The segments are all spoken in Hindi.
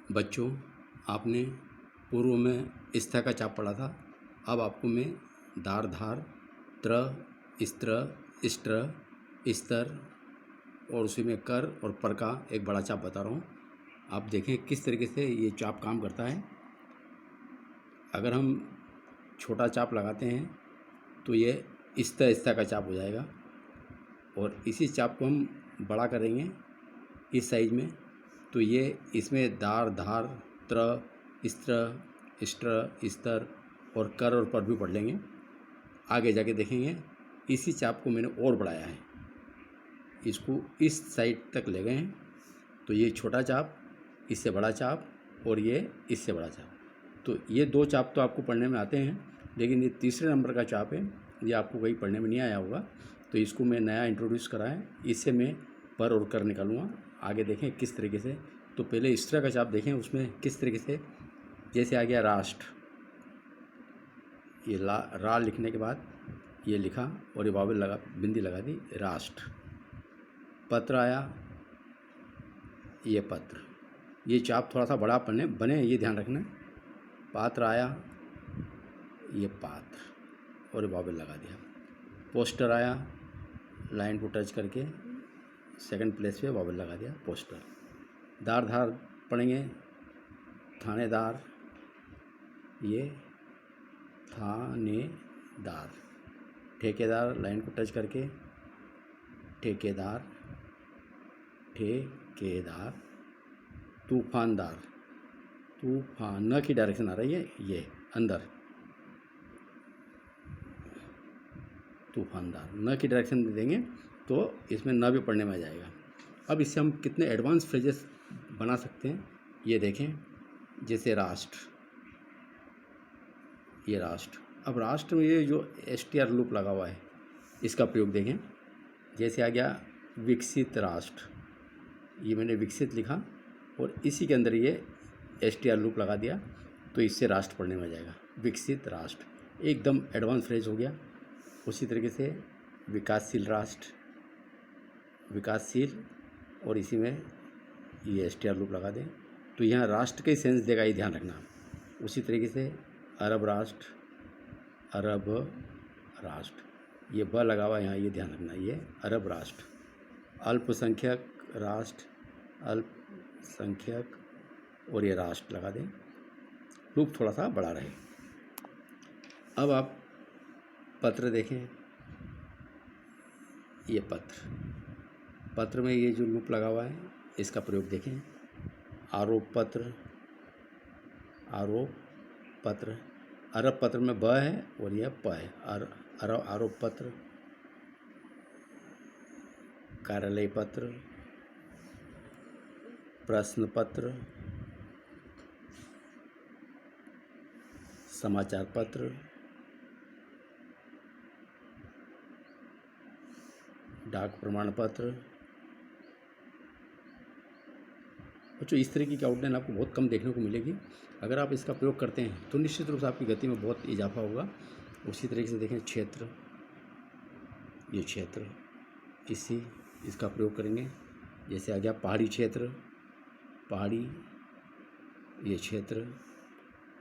बच्चों, आपने पूर्व में स्थ का चाप पढ़ा था। अब आपको मैं दार धार त्र स्त्र स्त्र स्तर और उसी में कर और पर का एक बड़ा चाप बता रहा हूँ। आप देखें किस तरीके से ये चाप काम करता है। अगर हम छोटा चाप लगाते हैं तो ये स्थ का चाप हो जाएगा और इसी चाप को हम बड़ा करेंगे इस साइज में तो ये इसमें दार धार त्र स्त्र स्त्र स्तर और कर और पर भी पढ़ लेंगे। आगे जाके देखेंगे इसी चाप को मैंने और बढ़ाया है, इसको इस साइड तक ले गए हैं तो ये छोटा चाप, इससे बड़ा चाप और ये इससे बड़ा चाप। तो ये दो चाप तो आपको पढ़ने में आते हैं, लेकिन ये तीसरे नंबर का चाप है, ये आपको कहीं पढ़ने में नहीं आया होगा। तो इसको मैं नया इंट्रोड्यूस करा है, इससे मैं पर और कर निकालूंगा। आगे देखें किस तरीके से। तो पहले इस तरह का चाप देखें, उसमें किस तरीके से, जैसे आ गया राष्ट्र, ये रा लिखने के बाद ये लिखा और ये वावल लगा, बिंदी लगा दी, राष्ट्र। पत्र आया, ये पत्र, ये चाप थोड़ा सा बड़ा बने ये ध्यान रखना। पात्र आया, ये पात्र और ये वावल लगा दिया। पोस्टर आया, लाइन को टच करके सेकंड प्लेस पे वावल लगा दिया, पोस्टर। दार धार पढ़ेंगे, थानेदार, ये थानेदार। ठेकेदार, लाइन को टच करके ठेकेदार ठेकेदार। तूफानदार, तूफान, न की डायरेक्शन आ रही है, ये अंदर, तूफानदार, न की डायरेक्शन दे देंगे तो इसमें न भी पढ़ने में आ जाएगा। अब इससे हम कितने एडवांस फ्रेजेस बना सकते हैं ये देखें। जैसे राष्ट्र, ये राष्ट्र। अब राष्ट्र में ये जो STR लूप लगा हुआ है इसका प्रयोग देखें। जैसे आ गया विकसित राष्ट्र, ये मैंने विकसित लिखा और इसी के अंदर ये STR लूप लगा दिया तो इससे राष्ट्र पढ़ने में आ जाएगा, विकसित राष्ट्र। एकदम एडवांस फ्रेज हो गया। उसी तरीके से विकासशील राष्ट्र, विकासशील, और इसी में ये STR लूप लगा दें तो यहाँ राष्ट्र के सेंस देगा, ये ध्यान रखना। उसी तरीके से अरब राष्ट्र, अरब राष्ट्र, ये ब लगा हुआ यहाँ, ये ध्यान रखना, ये अरब राष्ट्र। अल्पसंख्यक राष्ट्र, अल्पसंख्यक, और ये राष्ट्र लगा दें, लूप थोड़ा सा बड़ा रहे। अब आप पत्र देखें, ये पत्र, पत्र में ये जो लूप लगा हुआ है इसका प्रयोग देखें। आरोप पत्र, आरोप पत्र, अरब पत्र में ब है और यह प है, आरोप पत्र। कार्यालय पत्र, प्रश्न पत्र, समाचार पत्र, डाक प्रमाण पत्र। बच्चों, इस तरीके की आउटलाइन आपको बहुत कम देखने को मिलेगी। अगर आप इसका प्रयोग करते हैं तो निश्चित रूप से आपकी गति में बहुत इजाफा होगा। उसी तरीके से देखें क्षेत्र, ये क्षेत्र, इसका प्रयोग करेंगे। जैसे आ गया पहाड़ी क्षेत्र, पहाड़ी, ये क्षेत्र।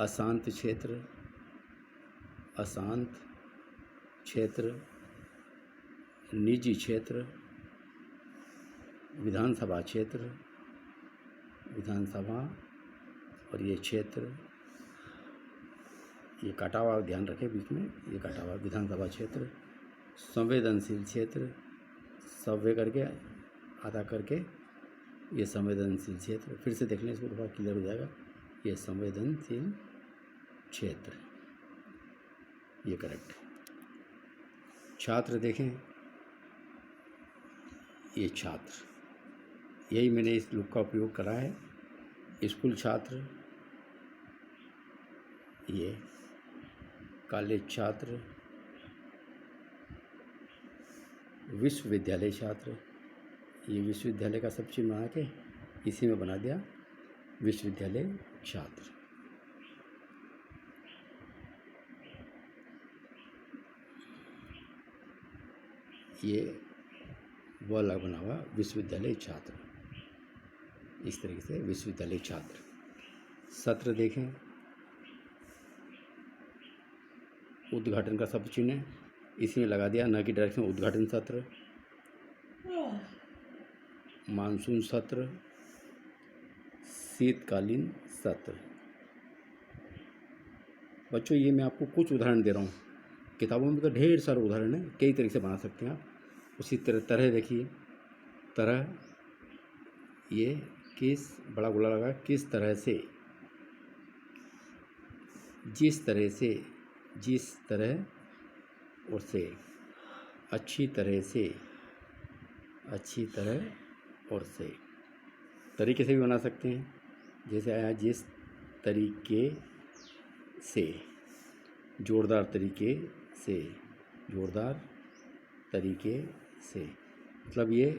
अशांत क्षेत्र, अशांत क्षेत्र। निजी क्षेत्र, विधानसभा क्षेत्र, विधानसभा, और ये क्षेत्र, ये काटा हुआ ध्यान रखें बीच में, ये काटा हुआ विधानसभा क्षेत्र। संवेदनशील क्षेत्र, सव्य करके आधा करके, ये संवेदनशील क्षेत्र। फिर से देख लें, इसको थोड़ा क्लियर हो जाएगा। ये संवेदनशील क्षेत्र, ये करेक्ट। छात्र देखें, ये छात्र, यही मैंने इस लूप का उपयोग करा है। स्कूल छात्र, ये कॉलेज छात्र। विश्वविद्यालय छात्र, ये विश्वविद्यालय का सब चीज़ बना के इसी में बना दिया, विश्वविद्यालय छात्र। ये वो अलग बना हुआ विश्वविद्यालय छात्र, इस तरीके से विश्वविद्यालय छात्र। सत्र देखें, उद्घाटन का शब्द चुनें, इसमें लगा दिया न की डायरेक्शन उद्घाटन सत्र, मानसून सत्र, शीतकालीन सत्र। बच्चों ये मैं आपको कुछ उदाहरण दे रहा हूँ, किताबों में तो ढेर सारे उदाहरण हैं, कई तरीके से बना सकते हैं आप। उसी तरह देखिए, तरह, ये किस, बड़ा गोला लगा, किस तरह से, जिस तरह से, जिस तरह और से, अच्छी तरह से, अच्छी तरह और से। तरीके से भी बना सकते हैं, जैसे आया जिस तरीके से, जोरदार तरीके से, जोरदार तरीके से, मतलब ये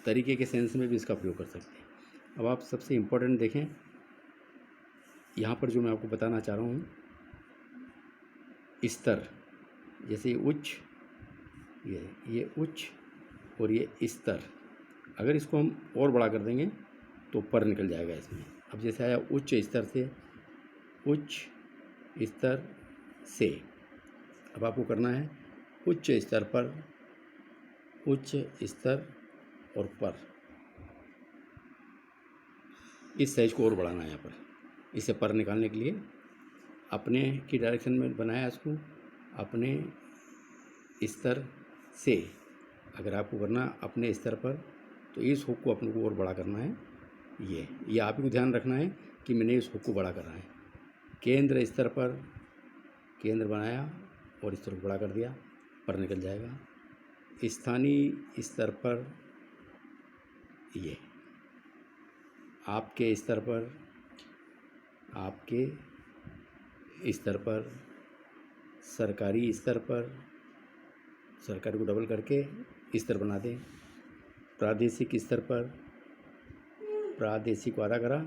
तरीके के सेंस में भी इसका प्रयोग कर सकते हैं। अब आप सबसे इम्पोर्टेंट देखें, यहाँ पर जो मैं आपको बताना चाह रहा हूँ, स्तर, जैसे उच्च, ये उच्च और ये स्तर, अगर इसको हम और बड़ा कर देंगे तो पर निकल जाएगा इसमें। अब जैसे आया उच्च स्तर से, उच्च स्तर से, अब आपको करना है उच्च स्तर पर, उच्च स्तर और पर, इस साइज को और बढ़ाना है यहाँ पर। इसे पर निकालने के लिए अपने की डायरेक्शन में बनाया इसको, अपने स्तर से, अगर आपको करना अपने स्तर पर तो इस हुक को अपने को और बड़ा करना है। ये आप ही को ध्यान रखना है कि मैंने इस हुक को बड़ा करना है। केंद्र स्तर पर, केंद्र बनाया और स्तर को बड़ा कर दिया, पर निकल जाएगा। स्थानीय स्तर पर, ये आपके स्तर पर, आपके स्तर पर, सरकारी स्तर पर, सरकारी को डबल करके स्तर बना दें। प्रादेशिक स्तर पर, प्रादेशिक को आधा करा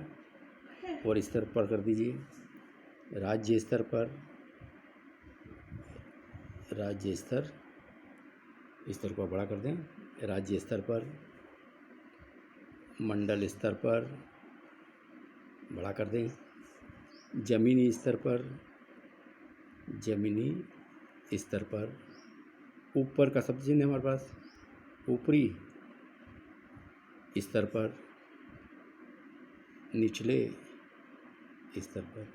और स्तर पर कर दीजिए। राज्य स्तर पर, राज्य स्तर, स्तर को बड़ा कर दें। राज्य स्तर पर, मंडल स्तर पर बड़ा कर दें। जमीनी स्तर पर, जमीनी स्तर पर, ऊपर का शब्द चिन्ह है हमारे पास, ऊपरी स्तर पर, निचले स्तर पर।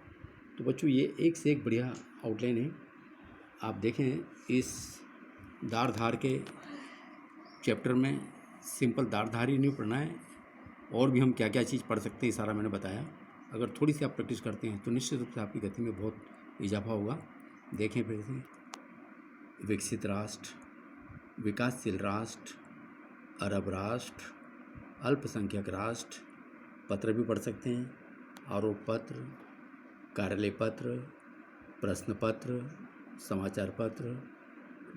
तो बच्चों ये एक से एक बढ़िया आउटलाइन है। आप देखें इस दार धार के चैप्टर में सिंपल दार धार ही नहीं पढ़ना है, और भी हम क्या क्या चीज़ पढ़ सकते हैं सारा मैंने बताया। अगर थोड़ी सी आप प्रैक्टिस करते हैं तो निश्चित रूप से आपकी गति में बहुत इजाफा होगा। देखें फिर से, विकसित राष्ट्र, विकासशील राष्ट्र, अरब राष्ट्र, अल्पसंख्यक राष्ट्र, पत्र भी पढ़ सकते हैं, आरोप पत्र, कार्यालय पत्र, प्रश्न पत्र, समाचार पत्र,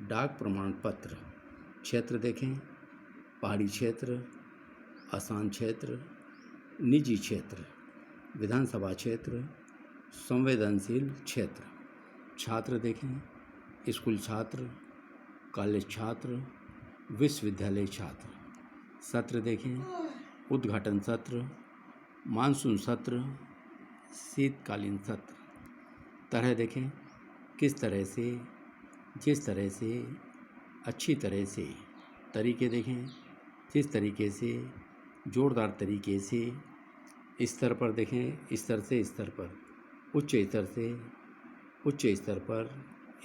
डाक प्रमाण पत्र। क्षेत्र देखें, पहाड़ी क्षेत्र, आसान क्षेत्र, निजी क्षेत्र, विधानसभा क्षेत्र, संवेदनशील क्षेत्र। छात्र देखें, स्कूल छात्र, कॉलेज छात्र, विश्वविद्यालय छात्र। सत्र देखें, उद्घाटन सत्र, मानसून सत्र, शीतकालीन सत्र। तरह देखें, किस तरह से, जिस तरह से, अच्छी तरह से। तरीके देखें, जिस तरीके से, जोरदार तरीके से। स्तर पर देखें, स्तर से स्तर पर, उच्च स्तर से उच्च स्तर पर।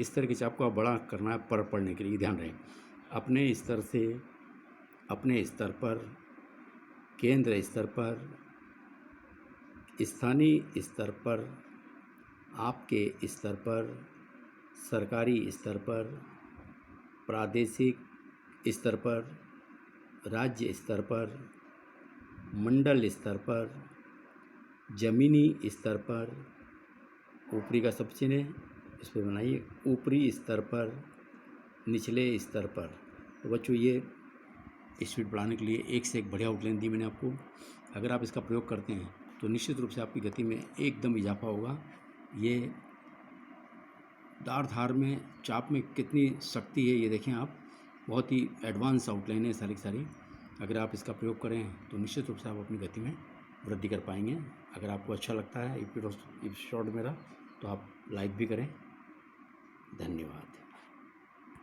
स्तर के चाप को आप बड़ा करना है पर पढ़ने के लिए, ध्यान रहे। अपने स्तर से, अपने स्तर पर, केंद्र स्तर पर, स्थानीय स्तर पर, आपके स्तर पर, सरकारी स्तर पर, प्रादेशिक स्तर पर, राज्य स्तर पर, मंडल स्तर पर, जमीनी स्तर पर। ऊपरी का सब चिन्ह है, इस पर बनाइए, ऊपरी स्तर पर, निचले स्तर पर। तो बच्चों ये स्पीड बढ़ाने के लिए एक से एक बढ़िया आउटलाइन दी मैंने आपको। अगर आप इसका प्रयोग करते हैं तो निश्चित रूप से आपकी गति में एकदम इजाफा होगा। ये दार धार में, चाप में कितनी शक्ति है ये देखें आप, बहुत ही एडवांस आउटलाइन है सारी की सारी। अगर आप इसका प्रयोग करें तो निश्चित रूप से आप अपनी गति में वृद्धि कर पाएंगे। अगर आपको अच्छा लगता है एपिसोड मेरा तो आप लाइक भी करें। धन्यवाद।